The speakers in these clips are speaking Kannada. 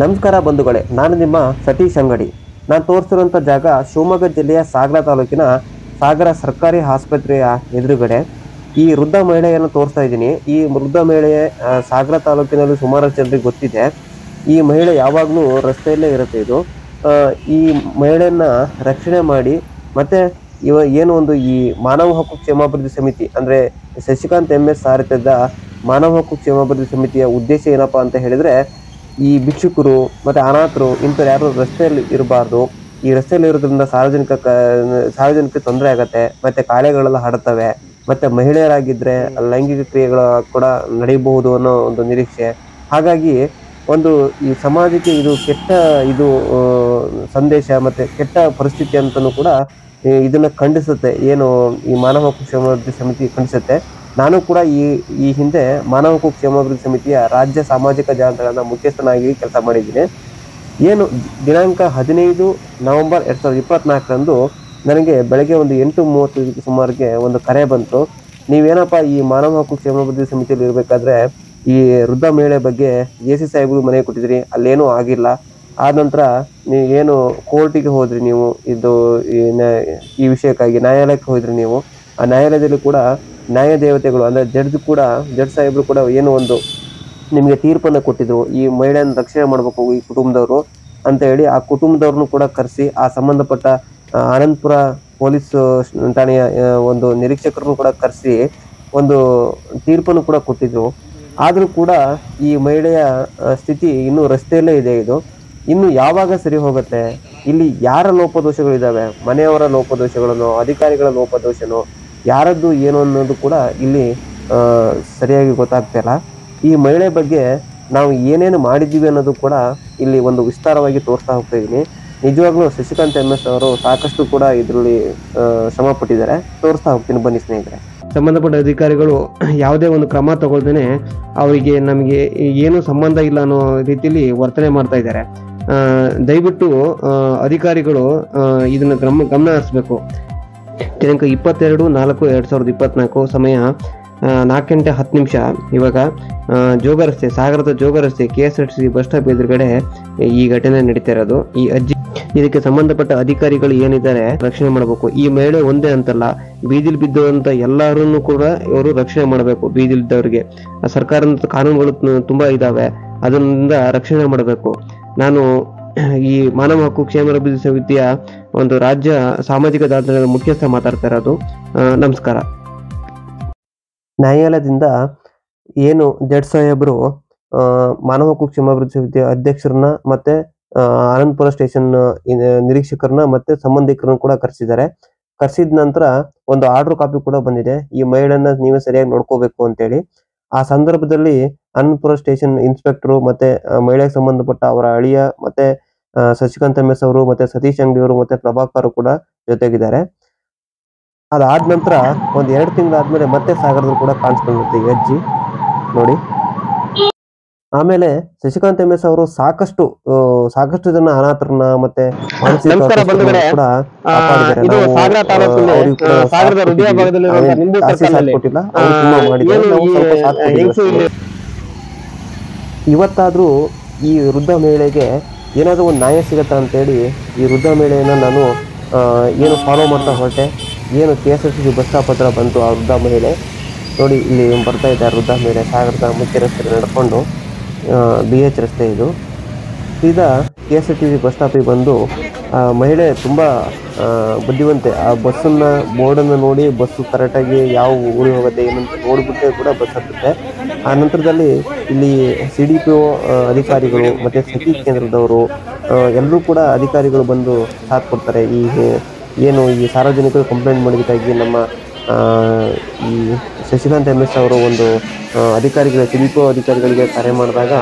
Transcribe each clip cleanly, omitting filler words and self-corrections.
ನಮಸ್ಕಾರ ಬಂಧುಗಳೇ, ನಾನು ನಿಮ್ಮ ಸತೀಶ್ ಅಂಗಡಿ. ನಾನು ತೋರಿಸಿರುವಂಥ ಜಾಗ ಶಿವಮೊಗ್ಗ ಜಿಲ್ಲೆಯ ಸಾಗರ ತಾಲೂಕಿನ ಸಾಗರ ಸರ್ಕಾರಿ ಆಸ್ಪತ್ರೆಯ ಎದುರುಗಡೆ ಈ ವೃದ್ಧ ಮಹಿಳೆಯನ್ನು ತೋರಿಸ್ತಾ ಇದ್ದೀನಿ. ಈ ವೃದ್ಧ ಮಹಿಳೆ ಸಾಗರ ತಾಲೂಕಿನಲ್ಲಿ ಸುಮಾರು ಜನರಿಗೆ ಗೊತ್ತಿದೆ. ಈ ಮಹಿಳೆ ಯಾವಾಗಲೂ ರಸ್ತೆಯಲ್ಲೇ ಇರುತ್ತೆ. ಈ ಮಹಿಳೆಯನ್ನ ರಕ್ಷಣೆ ಮಾಡಿ ಮತ್ತೆ ಏನು ಒಂದು ಈ ಮಾನವ ಹಕ್ಕು ಕ್ಷೇಮಾಭಿವೃದ್ಧಿ ಸಮಿತಿ ಅಂದ್ರೆ ಶಶಿಕಾಂತ್ MS ಸಾರಥ್ಯದ ಮಾನವ ಹಕ್ಕು ಕ್ಷೇಮಾಭಿವೃದ್ಧಿ ಸಮಿತಿಯ ಉದ್ದೇಶ ಏನಪ್ಪಾ ಅಂತ ಹೇಳಿದ್ರೆ, ಈ ಭಿಕ್ಷುಕರು ಮತ್ತೆ ಅನಾಥರು ಇಂಥವ್ರು ಯಾರು ರಸ್ತೆಯಲ್ಲಿ ಇರಬಾರ್ದು. ಈ ರಸ್ತೆಯಲ್ಲಿ ಇರೋದ್ರಿಂದ ಸಾರ್ವಜನಿಕ ತೊಂದರೆ ಆಗತ್ತೆ, ಮತ್ತೆ ಕಾಯಿಲೆಗಳೆಲ್ಲ ಹರಡ್ತವೆ, ಮತ್ತೆ ಮಹಿಳೆಯರಾಗಿದ್ರೆ ಲೈಂಗಿಕ ಕ್ರಿಯೆಗಳು ಕೂಡ ನಡೆಯಬಹುದು ಅನ್ನೋ ಒಂದು ನಿರೀಕ್ಷೆ. ಹಾಗಾಗಿ ಈ ಸಮಾಜಕ್ಕೆ ಇದು ಕೆಟ್ಟ ಸಂದೇಶ ಮತ್ತೆ ಕೆಟ್ಟ ಪರಿಸ್ಥಿತಿ ಅಂತನೂ ಕೂಡ ಇದನ್ನ ಖಂಡಿಸುತ್ತೆ. ಏನು ಈ ಮಾನವ ಹಕ್ಕು ಕ್ಷೇಮಾಭಿವೃದ್ಧಿ ಸಮಿತಿ ಖಂಡಿಸುತ್ತೆ. ನಾನು ಕೂಡ ಈ ಹಿಂದೆ ಮಾನವ ಹಕ್ಕು ಕ್ಷೇಮಾಭಿವೃದ್ಧಿ ಸಮಿತಿಯ ರಾಜ್ಯ ಸಾಮಾಜಿಕ ಜಾಲತಾಣದ ಮುಖ್ಯಸ್ಥನಾಗಿ ಕೆಲಸ ಮಾಡಿದ್ದೀನಿ. ಏನು ದಿನಾಂಕ 15 ನವೆಂಬರ್ 2024ರಂದು ನನಗೆ ಬೆಳಗ್ಗೆ ಒಂದು 8:30 ಸುಮಾರಿಗೆ ಒಂದು ಕರೆ ಬಂತು. ನೀವೇನಪ್ಪ ಈ ಮಾನವ ಹಕ್ಕು ಕ್ಷೇಮಾಭಿವೃದ್ಧಿ ಸಮಿತಿಯಲ್ಲಿ ಇರಬೇಕಾದ್ರೆ ಈ ವೃದ್ಧ ಮಹಿಳೆ ಬಗ್ಗೆ AC ಸಾಹೇಬ್ರು ಮನೆ ಕೊಟ್ಟಿದ್ರಿ, ಅಲ್ಲೇನೂ ಆಗಿಲ್ಲ. ಆದ ನಂತರ ನೀವು ಏನು ಕೋರ್ಟಿಗೆ ಹೋದ್ರಿ, ನೀವು ಈ ವಿಷಯಕ್ಕಾಗಿ ನ್ಯಾಯಾಲಯಕ್ಕೆ ಹೋದ್ರಿ. ನೀವು ಆ ನ್ಯಾಯಾಲಯದಲ್ಲಿ ಕೂಡ ನ್ಯಾಯ ದೇವತೆಗಳು ಅಂದ್ರೆ ಜಡ್ಜ್ ಸಾಹೇಬ್ರು ಕೂಡ ಏನು ಒಂದು ನಿಮಗೆ ತೀರ್ಪನ್ನು ಕೊಟ್ಟಿದ್ರು. ಈ ಮಹಿಳೆಯನ್ನು ರಕ್ಷಣೆ ಮಾಡ್ಬೇಕು ಈ ಕುಟುಂಬದವರು ಅಂತ ಹೇಳಿ ಆ ಕುಟುಂಬದವ್ರನ್ನು ಕೂಡ ಕರೆಸಿ ಆ ಸಂಬಂಧಪಟ್ಟ ಆನಂದಪುರ ಪೊಲೀಸ್ ಠಾಣೆಯ ಒಂದು ನಿರೀಕ್ಷಕರನ್ನು ಕೂಡ ಕರೆಸಿ ಒಂದು ತೀರ್ಪನ್ನು ಕೂಡ ಕೊಟ್ಟಿದ್ರು. ಆದ್ರೂ ಕೂಡ ಈ ಮಹಿಳೆಯ ಸ್ಥಿತಿ ಇನ್ನೂ ರಸ್ತೆಯಲ್ಲೇ ಇದೆ. ಇನ್ನು ಯಾವಾಗ ಸರಿ ಹೋಗುತ್ತೆ? ಇಲ್ಲಿ ಯಾರ ಲೋಪದೋಷಗಳಿದಾವೆ? ಮನೆಯವರ ಲೋಪದೋಷಗಳನ್ನು, ಅಧಿಕಾರಿಗಳ ಲೋಪದೋಷನೋ, ಯಾರದ್ದು ಏನು ಅನ್ನೋದು ಕೂಡ ಇಲ್ಲಿ ಸರಿಯಾಗಿ ಗೊತ್ತಾಗ್ತಾ ಇಲ್ಲ. ಈ ಮಹಿಳೆ ಬಗ್ಗೆ ನಾವು ಏನೇನು ಮಾಡಿದ್ದೀವಿ ಅನ್ನೋದು ಕೂಡ ಇಲ್ಲಿ ಒಂದು ವಿಸ್ತಾರವಾಗಿ ತೋರಿಸ್ತಾ ಹೋಗ್ತಾ ಇದ್ದೀನಿ. ನಿಜವಾಗ್ಲೂ ಶಶಿಕಾಂತ್ MS ಅವರು ಸಾಕಷ್ಟು ಕೂಡ ಇದರಲ್ಲಿ ಶ್ರಮ ಪಟ್ಟಿದ್ದಾರೆ. ತೋರಿಸ್ತಾ ಹೋಗ್ತೀನಿ, ಬನ್ನಿ ಸ್ನೇಹಿತರೆ. ಸಂಬಂಧಪಟ್ಟ ಅಧಿಕಾರಿಗಳು ಯಾವುದೇ ಒಂದು ಕ್ರಮ ತಗೊಳ್ದೇನೆ ಅವರಿಗೆ ನಮಗೆ ಏನು ಸಂಬಂಧ ಇಲ್ಲ ಅನ್ನೋ ರೀತಿಯಲ್ಲಿ ವರ್ತನೆ ಮಾಡ್ತಾ ಇದ್ದಾರೆ. ದಯವಿಟ್ಟು ಅಧಿಕಾರಿಗಳು ಇದನ್ನ ಗಮನ ಹರಿಸಬೇಕು. ದಿನಾಂಕ 22/4/2024 ಸಮಯ 4:10 ಇವಾಗ ಜೋಗ ರಸ್ತೆ, ಸಾಗರದ ಜೋಗ ರಸ್ತೆ KSRTC ಬಸ್ ಸ್ಟಾಪ್ ಎದುರುಗಡೆ ಈ ಘಟನೆ ನಡೀತಾ ಇರೋದು. ಈ ಅಜ್ಜಿ ಇದಕ್ಕೆ ಸಂಬಂಧಪಟ್ಟ ಅಧಿಕಾರಿಗಳು ಏನಿದ್ದಾರೆ ರಕ್ಷಣೆ ಮಾಡಬೇಕು. ಈ ಮಹಿಳೆ ಒಂದೇ ಅಂತಲ್ಲ, ಬೀದಿಲ್ ಬಿದ್ದಂತ ಎಲ್ಲರನ್ನು ಕೂಡ ಇವರು ರಕ್ಷಣೆ ಮಾಡಬೇಕು. ಬೀದಿಲಿದ್ದವರಿಗೆ ಸರ್ಕಾರದ ಕಾನೂನುಗಳು ತುಂಬಾ ಇದಾವೆ, ಅದರಿಂದ ರಕ್ಷಣೆ ಮಾಡಬೇಕು. ನಾನು ಈ ಮಾನವ ಹಕ್ಕು ಕ್ಷೇಮಾಭಿವೃದ್ಧಿ ಸಮಿತಿಯ ಒಂದು ರಾಜ್ಯ ಸಾಮಾಜಿಕ ಜಾಲತಾಣದ ಮುಖ್ಯಸ್ಥ ಮಾತಾಡ್ತಾ ಇರೋದು. ನಮಸ್ಕಾರ. ನ್ಯಾಯಾಲಯದಿಂದ ಏನು ಜಡ್ಜ್ ಸಾಹೇಬ್ರು ಮಾನವ ಹಕ್ಕು ಕ್ಷೇಮಾಭಿವೃದ್ಧಿ ಸಮಿತಿಯ ಅಧ್ಯಕ್ಷರನ್ನ ಮತ್ತೆ ಆನಂದಪುರ ಸ್ಟೇಷನ್ ನಿರೀಕ್ಷಕರನ್ನ ಮತ್ತೆ ಸಂಬಂಧಿಕರನ್ನು ಕೂಡ ಕರೆಸಿದ್ದಾರೆ. ಕರೆಸಿದ ನಂತರ ಒಂದು ಆರ್ಡರ್ ಕಾಪಿ ಕೂಡ ಬಂದಿದೆ. ಈ ಮಹಿಳೆಯನ್ನ ನೀವೇ ಸರಿಯಾಗಿ ನೋಡ್ಕೋಬೇಕು ಅಂತೇಳಿ. ಆ ಸಂದರ್ಭದಲ್ಲಿ ಆನಂದಪುರ ಸ್ಟೇಷನ್ ಇನ್ಸ್ಪೆಕ್ಟರ್ ಮತ್ತೆ ಮಹಿಳೆಗೆ ಸಂಬಂಧಪಟ್ಟ ಅವರ ಅಳಿಯ ಮತ್ತೆ ಶಶಿಕಾಂತ್ MS ಅವರು ಮತ್ತೆ ಸತೀಶ್ ಅಂಗಡಿ ಅವರು ಮತ್ತೆ ಪ್ರಭಾಕರ್ ಕೂಡ ಜೊತೆಗಿದ್ದಾರೆ. ಅದಾದ ನಂತರ ಒಂದ್ 2 ತಿಂಗಳಾದ್ಮೇಲೆ ಮತ್ತೆ ಸಾಗರದಲ್ಲಿ ಕೂಡ ಕಾಣಿಸ್ಕೊಂಡಿರುತ್ತೆ ಈ ಅಜ್ಜಿ ನೋಡಿ. ಆಮೇಲೆ ಶಶಿಕಾಂತ್ MS ಅವರು ಸಾಕಷ್ಟು ಜನ ಅನಾಥರನ್ನ ಮತ್ತೆ ಇವತ್ತಾದ್ರೂ ಈ ವೃದ್ಧ ಮಹಿಳೆಗೆ ಏನಾದ್ರೂ ಒಂದು ನ್ಯಾಯ ಸಿಗತ್ತಾ ಅಂತೇಳಿ ಈ ವೃದ್ಧ ಮಹಿಳೆಯನ್ನ ನಾನು ಏನು ಫಾಲೋ ಮಾಡ್ತಾ ಹೊರಟೆ. ಏನು KSRTC ಬಸ್ ಸ್ಟಾಪ್ ಹತ್ರ ಬಂತು ಆ ವೃದ್ಧ ಮಹಿಳೆ ನೋಡಿ. ಇಲ್ಲಿ ಬರ್ತಾ ಇದ್ದಾರೆ ವೃದ್ಧ ಮಹಿಳೆ ಸಾಗರದ ಮುಖ್ಯ ರಸ್ತೆ ನಡ್ಕೊಂಡು BH ರಸ್ತೆ ಇದು. ಸೀದಾ KSRTC ಬಸ್ ಸ್ಟಾಪಿಗೆ ಬಂದು ಮಹಿಳೆ ತುಂಬಾ ಬುದ್ಧಿವಂತೆ. ಆ ಬಸ್ಸನ್ನ ಬೋರ್ಡನ್ನು ನೋಡಿ ಬಸ್ಸು ಕರೆಕ್ಟಾಗಿ ಯಾವ ಊರಿಗೆ ಹೋಗುತ್ತೆ ಏನಂತ ನೋಡ್ಬಿಟ್ಟೆ ಕೂಡ ಬಸ್ ಹತ್ತುತ್ತೆ. ಆ ನಂತರದಲ್ಲಿ ಇಲ್ಲಿ CDPO ಅಧಿಕಾರಿಗಳು ಮತ್ತೆ ಸಖಿ ಕೇಂದ್ರದವರು ಎಲ್ಲರೂ ಕೂಡ ಅಧಿಕಾರಿಗಳು ಬಂದು ಸಾಥ್ ಕೊಡ್ತಾರೆ. ಈ ಸಾರ್ವಜನಿಕರು ಕಂಪ್ಲೇಂಟ್ ಮಾಡಿದಕ್ಕಾಗಿ ನಮ್ಮ ಈ ಶಶಿಕಾಂತ್ MS ಅವರು ಒಂದು CDPO ಅಧಿಕಾರಿಗಳಿಗೆ ಕರೆ ಮಾಡಿದಾಗ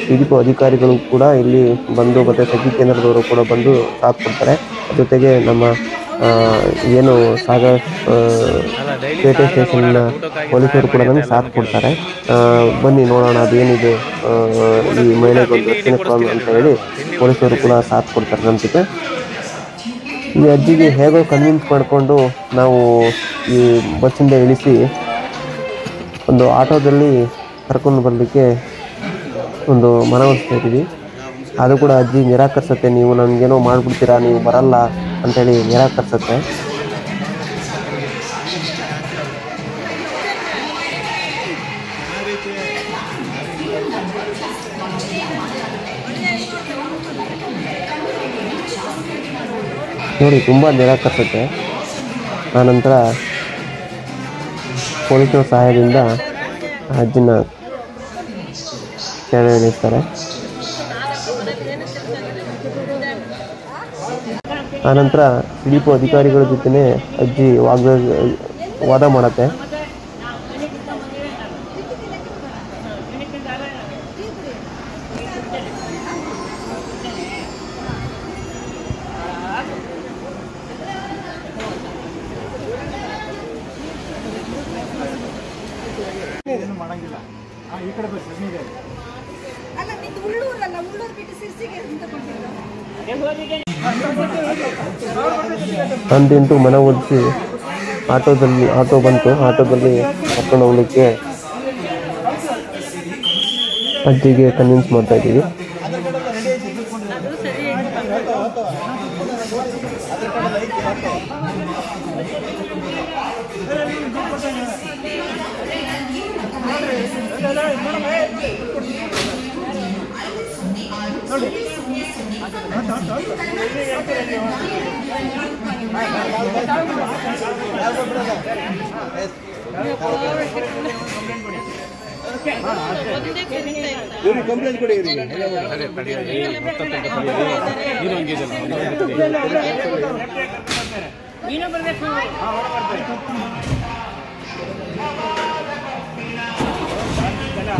CDPO ಅಧಿಕಾರಿಗಳು ಕೂಡ ಇಲ್ಲಿ ಬಂದು ಮತ್ತೆ ಸಖಿ ಕೇಂದ್ರದವರು ಕೂಡ ಬಂದು ಸಾಥ್ ಕೊಡ್ತಾರೆ. ಜೊತೆಗೆ ನಮ್ಮ ಏನು ಸಾಗರ ಪೇಟೆ ಸ್ಟೇಷನ್ನ ಪೊಲೀಸರು ಕೂಡ ನಮಗೆ ಸಾಥ್ ಕೊಡ್ತಾರೆ. ಬನ್ನಿ ನೋಡೋಣ ಅದೇನಿದೆ ಈ ಮಹಿಳೆಗೆ ಒಂದು ರಕ್ಷಣೆ ಅಂತ ಹೇಳಿ ಪೊಲೀಸರು ಕೂಡ ಸಾಥ್ ಕೊಡ್ತಾರೆ ನಮ್ಮ ಜೊತೆ. ಈ ಅಜ್ಜಿಗೆ ಹೇಗೋ ಕನ್ವಿನ್ಸ್ ಮಾಡಿಕೊಂಡು ನಾವು ಈ ಬಸ್ಸಿಂದ ಇಳಿಸಿ ಒಂದು ಆಟೋದಲ್ಲಿ ಕರ್ಕೊಂಡು ಬರಲಿಕ್ಕೆ ಒಂದು ಮನವೊಲಿಸ್ತಾ ಇದ್ದೀವಿ. ಅದು ಕೂಡ ಅಜ್ಜಿ ನಿರಾಕರಿಸುತ್ತೆ. ನೀವು ನನಗೇನೋ ಮಾಡಿಬಿಡ್ತೀರಾ, ನೀವು ಬರಲ್ಲ ಅಂತೇಳಿ ನಿರಾಕರಿಸುತ್ತೆ. ನೋಡಿ ತುಂಬ ನಿರಾಕರಿಸುತ್ತೆ. ಆನಂತರ ಪೊಲೀಸರ ಸಹಾಯದಿಂದ ಅಜ್ಜಿನ ಕೆಳಗೆ ಇಳಿಸ್ತಾರೆ. ಆನಂತರ ಸಿಡಿಪು ಅಧಿಕಾರಿಗಳ ಜೊತೆ ಅಜ್ಜಿ ವಾದ ಮಾಡತ್ತೆ. ಅಂದಿಂಟು ಮನ ಒಲಿಸಿ ಆಟೋ ಬಂತು. ಆಟೋದಲ್ಲಿ ಕರ್ಕೊಂಡು ಹೋಗ್ಲಿಕ್ಕೆ ಅಜ್ಜಿಗೆ ಕನ್ವಿನ್ಸ್ ಮಾಡ್ತಾ ಇದ್ದೀವಿ.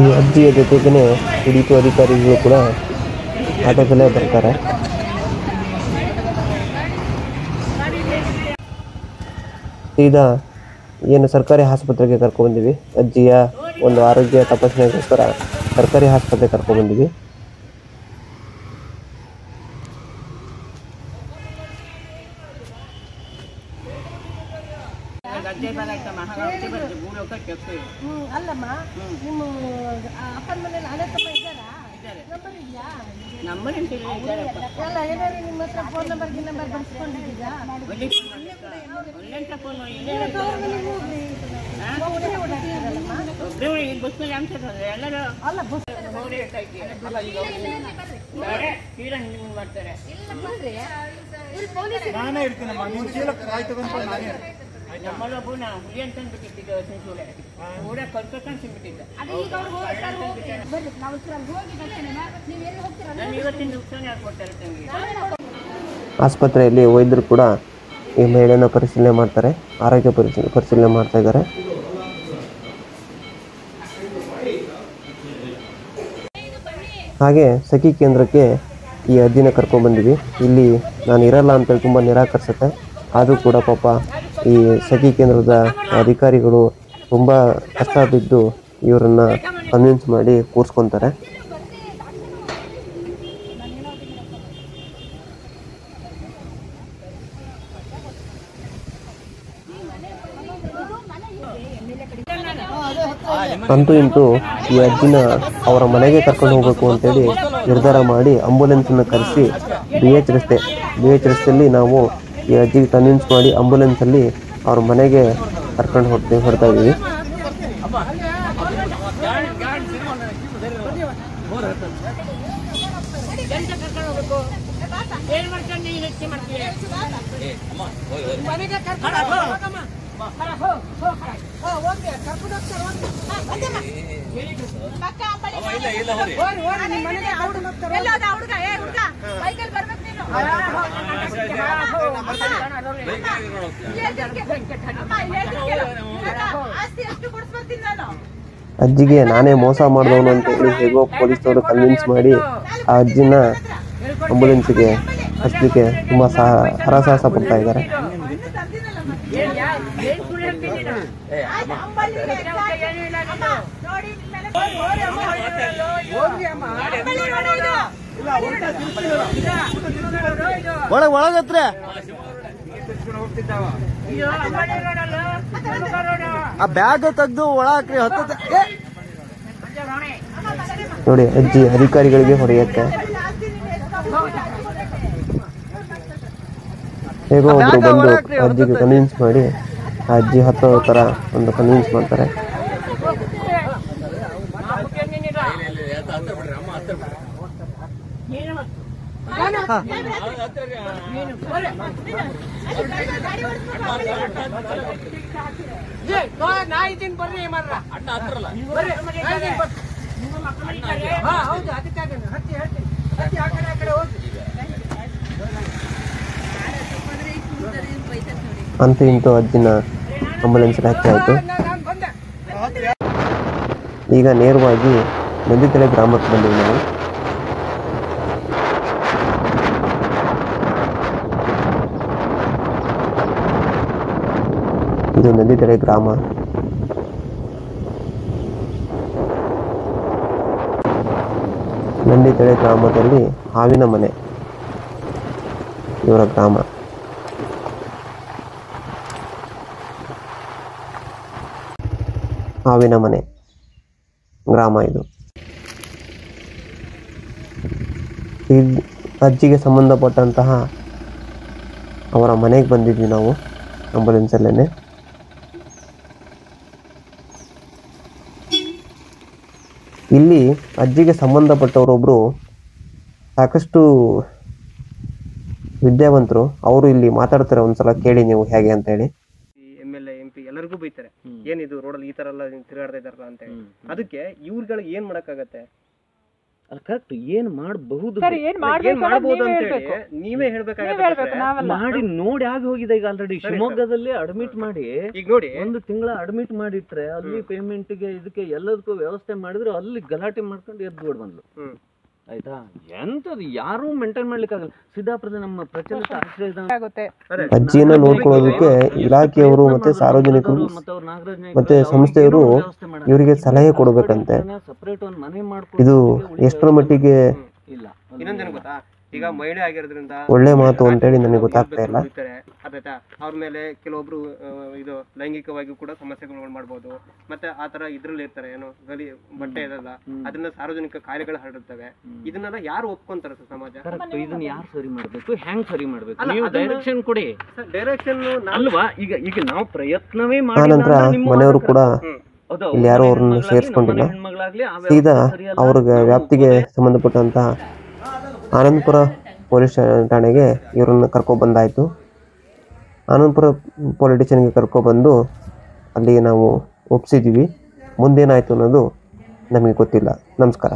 ಈ ಅಜ್ಜಿಯ ಜೊತೆಗೇ ಹಿಡಿಪು ಅಧಿಕಾರಿಗಳು ಕೂಡ ಆಟೋದಲ್ಲೇ ಬರ್ತಾರೆ. ಸೀದಾ ಏನು ಸರ್ಕಾರಿ ಆಸ್ಪತ್ರೆಗೆ ಕರ್ಕೊಂಡ್ಬಂದಿವಿ. ಅಜ್ಜಿಯ ಒಂದು ಆರೋಗ್ಯ ತಪಾಸಣೆಗೋಸ್ಕರ ಸರ್ಕಾರಿ ಆಸ್ಪತ್ರೆಗೆ ಕರ್ಕೊಂಡ್ಬಂದಿವಿ. ಅಲ್ಲಮ್ಮ, ನಿಮ್ಮ ಅಪ್ಪನ ಮನೇಲಿ ಹಳೆ ತಮ್ಮ ಇದ್ದಾರಾ? ನಂಬರ್ ಎಲ್ಲ ಏನಾದ್ರು ನಿಮ್ಮ ಹತ್ರ ಫೋನ್ ನಂಬರ್ ಬರ್ಸ್ಕೊಂಡಿದ್ದೀರಾ? ನಾನೇ ಇರ್ತೀನಮ್ಮ, ನೀವು ಚೀಲ ಕಾಯಿ ತಗೊಂಡು ನಾನೇ ನಮ್ಮಲ್ಲೊಬ್ಬ ಹುಲಿ ಅಂತ ಬಿಟ್ಟಿದ್ದೆ ಸಿಂಚೂಳೆ ಕೂಡ ಕಲ್ಕೊಂಡು ಸಿಗ್ಬಿಟ್ಟಿದ್ದೆ. ನಾನು ಇವತ್ತಿನ ಉತ್ಸವ ಹೇಳ್ಕೊಡ್ತಾರೆ ತಂಗಿ. ಆಸ್ಪತ್ರೆಯಲ್ಲಿ ವೈದ್ಯರು ಕೂಡ ಈ ಮಹಿಳೆಯನ್ನ ಪರಿಶೀಲನೆ ಮಾಡ್ತಾರೆ, ಆರೋಗ್ಯ ಪರಿಶೀಲನೆ ಮಾಡ್ತಾ ಇದ್ದಾರೆ. ಹಾಗೆ ಸಖಿ ಕೇಂದ್ರಕ್ಕೆ ಈ ಅಜ್ಜಿನ ಕರ್ಕೊಂಡ್ಬಂದಿವಿ. ಇಲ್ಲಿ ನಾನು ಇರಲ್ಲ ಅಂತೇಳಿ ತುಂಬ ನಿರಾಕರಿಸುತ್ತೆ. ಆದರೂ ಕೂಡ ಪಾಪ ಈ ಸಖಿ ಕೇಂದ್ರದ ಅಧಿಕಾರಿಗಳು ತುಂಬ ಕಷ್ಟ ಬಿದ್ದು ಇವರನ್ನು ಕನ್ವಿನ್ಸ್ ಮಾಡಿ ಕೂರಿಸ್ಕೊತಾರೆ. ಅಂತೂ ಇಂತೂ ಈ ಅಜ್ಜಿನ ಅವರ ಮನೆಗೆ ಕರ್ಕೊಂಡು ಹೋಗಬೇಕು ಅಂತೇಳಿ ನಿರ್ಧಾರ ಮಾಡಿ ಆಂಬುಲೆನ್ಸನ್ನು ಕರೆಸಿ ಬಿ ಎಚ್ ರಸ್ತೆಯಲ್ಲಿ ನಾವು ಈ ಅಜ್ಜಿಗೆ ಕನ್ವಿನ್ಸ್ ಮಾಡಿ ಆಂಬುಲೆನ್ಸಲ್ಲಿ ಅವ್ರ ಮನೆಗೆ ಕರ್ಕೊಂಡು ಹೊರಡ್ತಾ ಇದ್ದೀವಿ. ಅಜ್ಜಿಗೆ ನಾನೇ ಮೋಸ ಮಾಡಿದವನು ಅಂತ ಹೇಳಿ ಹೇಗೋ ಪೊಲೀಸವರು ಕನ್ವಿನ್ಸ್ ಮಾಡಿ ಆ ಅಜ್ಜಿನ ಆಂಬುಲೆನ್ಸ್ಗೆ ಹಚ್ಚಲಿಕ್ಕೆ ತುಂಬ ಹರಸಾಹಸ ಪಡ್ತಾ ಇದ್ದಾರೆ. ಒಳಗತ್ರ ಆ ಬ್ಯಾಗ್ ತೆಗ್ದು ಒಳ ಹಾಕ್ರಿ. ನೋಡಿ ಅಜ್ಜಿ ಅಧಿಕಾರಿಗಳಿಗೆ ಹೊಡೆಯತ್ತೆ. ಹೇಗೋ ಒಬ್ರು ಬಂದು ಅಜ್ಜಿಗೆ ಕನ್ವಿನ್ಸ್ ಮಾಡಿ ಆ ಅಜ್ಜಿ ಹತ್ತೋ ಥರ ಒಂದು ಕನ್ವಿನ್ಸ್ ಮಾಡ್ತಾರೆ. ಅಂತೂ ಇಂತೂ ಅಜ್ಜಿನ ಆಂಬುಲೆನ್ಸ್ ಹಚ್ಚಿ ಆಯಿತು. ಈಗ ನೇರವಾಗಿ ನಂದಿತಳೆ ಗ್ರಾಮಕ್ಕೆ ಬಂದಿವಿ ನಾವು. ಇದು ನಂದಿತಳೆ ಗ್ರಾಮ. ನಂದಿತಳೆ ಗ್ರಾಮದಲ್ಲಿ ಹಾವಿನ ಮನೆ ಇವರ ಗ್ರಾಮ. ಹಾವಿನ ಮನೆ ಗ್ರಾಮ ಇದು. ಈ ಅಜ್ಜಿಗೆ ಸಂಬಂಧಪಟ್ಟಂತಹ ಅವರ ಮನೆಗೆ ಬಂದಿದ್ವಿ ನಾವು ಆಂಬುಲೆನ್ಸಲ್ಲೇನೆ. ಇಲ್ಲಿ ಅಜ್ಜಿಗೆ ಸಂಬಂಧಪಟ್ಟವರೊಬ್ಬರು ಸಾಕಷ್ಟು ವಿದ್ಯಾವಂತರು, ಅವರು ಇಲ್ಲಿ ಮಾತಾಡ್ತಾರೆ. ಒಂದ್ಸಲ ಕೇಳಿ ನೀವು ಹೇಗೆ ಅಂತ ಹೇಳಿ. MLA MP ಎಲ್ಲರಿಗೂ ಬೈತಾರೆ, ಏನಿದು ರೋಡಲ್ಲಿ ಈ ತರ ಎಲ್ಲ ತಿರುಗಾಡ್ತಾ ಇದಾರಲ್ಲ ಅಂತ ಹೇಳಿ. ಅದಕ್ಕೆ ಇವ್ರುಗಳಿಗೆ ಏನ್ ಮಾಡಕ್ಕಾಗತ್ತೆ? ಅದು ಕರೆಕ್ಟ್, ಏನ್ ಮಾಡಬಹುದು ಮಾಡಬಹುದು ಅಂತ ಹೇಳಿ ನೀವೇ ಹೇಳ್ಬೇಕಾಗತ್ತೆ. ಮಾಡಿ ನೋಡಿ ಆಗಿ ಹೋಗಿದೆ. ಈಗ ಆಲ್ರೆಡಿ ಶಿವಮೊಗ್ಗದಲ್ಲಿ ಅಡ್ಮಿಟ್ ಮಾಡಿ, ಈಗ ನೋಡಿ ಒಂದು ತಿಂಗಳ ಅಡ್ಮಿಟ್ ಮಾಡಿಟ್ರೆ ಅಲ್ಲಿ ಪೇಮೆಂಟ್ ಗೆ ಇದಕ್ಕೆ ಎಲ್ಲದಕ್ಕೂ ವ್ಯವಸ್ಥೆ ಮಾಡಿದ್ರೆ ಅಲ್ಲಿ ಗಲಾಟೆ ಮಾಡ್ಕೊಂಡು ಎದ್ದು ಓಡ್ ಬಂದ್ಲು. ಆಯ್ತಾ, ಎಂತದ್ದು ಯಾರು ಮೇಂಟೈನ್ ಮಾಡ್ಲಿಕ್ಕೆ ಆಗಲ್ಲ. ಸಿದ್ದಾಪುರದ ನಮ್ಮ ಪ್ರಚಲಿತ ಆಶ್ರಯದ ಅಜ್ಜಿನ ನೋಡ್ಕೊಳ್ಳೋದಕ್ಕೆ ಇಲಾಖೆಯವರು ಮತ್ತೆ ಸಾರ್ವಜನಿಕರು ಮತ್ತೆ ಸಂಸ್ಥೆಯವರು ಇವರಿಗೆ ಸಲಹೆ ಕೊಡಬೇಕಂತೆ. ಸಪರೇಟ್ ಒಂದು ಮನೆ ಮಾಡ್ಕೊಂಡು ಇದು ಎಷ್ಟರ ಮಟ್ಟಿಗೆ ಇಲ್ಲ. ಇನ್ನೊಂದೇನು ಗೊತ್ತಾ, ಈಗ ಮಹಿಳೆ ಆಗಿರೋದ್ರಿಂದ ಒಳ್ಳೆ ಮಾತು ಅಂತೇಳಿ ನನಗೆ ಗೊತ್ತಾಗ್ತಾ ಇಲ್ಲ. ಆಯ್ತಾ, ಅವ್ರ ಮೇಲೆ ಕೆಲವೊಬ್ರು ಇದು ಲೈಂಗಿಕವಾಗಿ ಕೂಡ ಸಮಸ್ಯೆಗಳು ಮಾಡ್ಬೋದು. ಮತ್ತೆ ಆತರ ಇದ್ರಲ್ಲಿ ಇರ್ತಾರೆ, ಏನೋ ಗಲಿ ಬಟ್ಟೆ ಇದಲ್ಲ, ಅದನ್ನ ಸಾರ್ವಜನಿಕ ಕಾರ್ಯಗಳು ಹರಡುತ್ತವೆ. ಇದನ್ನೆಲ್ಲ ಯಾರು ಒಪ್ಕೊಂತಾರೆ ಸಮಾಜ? ಇದನ್ನ ಯಾರು ಸರಿ ಮಾಡ್ಬೇಕು, ಹೆಂಗ್ ಸರಿ ಮಾಡ್ಬೇಕು? ನೀವು ಡೈರೆಕ್ಷನ್ ಕೊಡಿ. ಡೈರೆಕ್ಷನ್ ಅಲ್ವಾ? ಈಗ ನಾವು ಪ್ರಯತ್ನವೇ ಆನಂತರ ಮನೆಯವರು ಕೂಡ ಇಲ್ಲಿ ಯಾರು ಅವ್ರನ್ನ ಸೇರಿಸ್ಕೊಂಡಿಲ್ಲ. ಸೀದಾ ಅವ್ರಿಗೆ ವ್ಯಾಪ್ತಿಗೆ ಸಂಬಂಧಪಟ್ಟಂತಹ ಆನಂದಪುರ ಪೊಲೀಸ್ ಠಾಣೆಗೆ ಇವರನ್ನು ಕರ್ಕೊಬಂದಾಯಿತು. ಆನಂದಪುರ ಪೊಲೀಸ್ ಸ್ಟೇಷನ್ಗೆ ಕರ್ಕೊಬಂದು ಅಲ್ಲಿ ನಾವು ಒಪ್ಪಿಸಿದ್ದೀವಿ. ಮುಂದೇನಾಯಿತು ಅನ್ನೋದು ನಮಗೆ ಗೊತ್ತಿಲ್ಲ. ನಮಸ್ಕಾರ.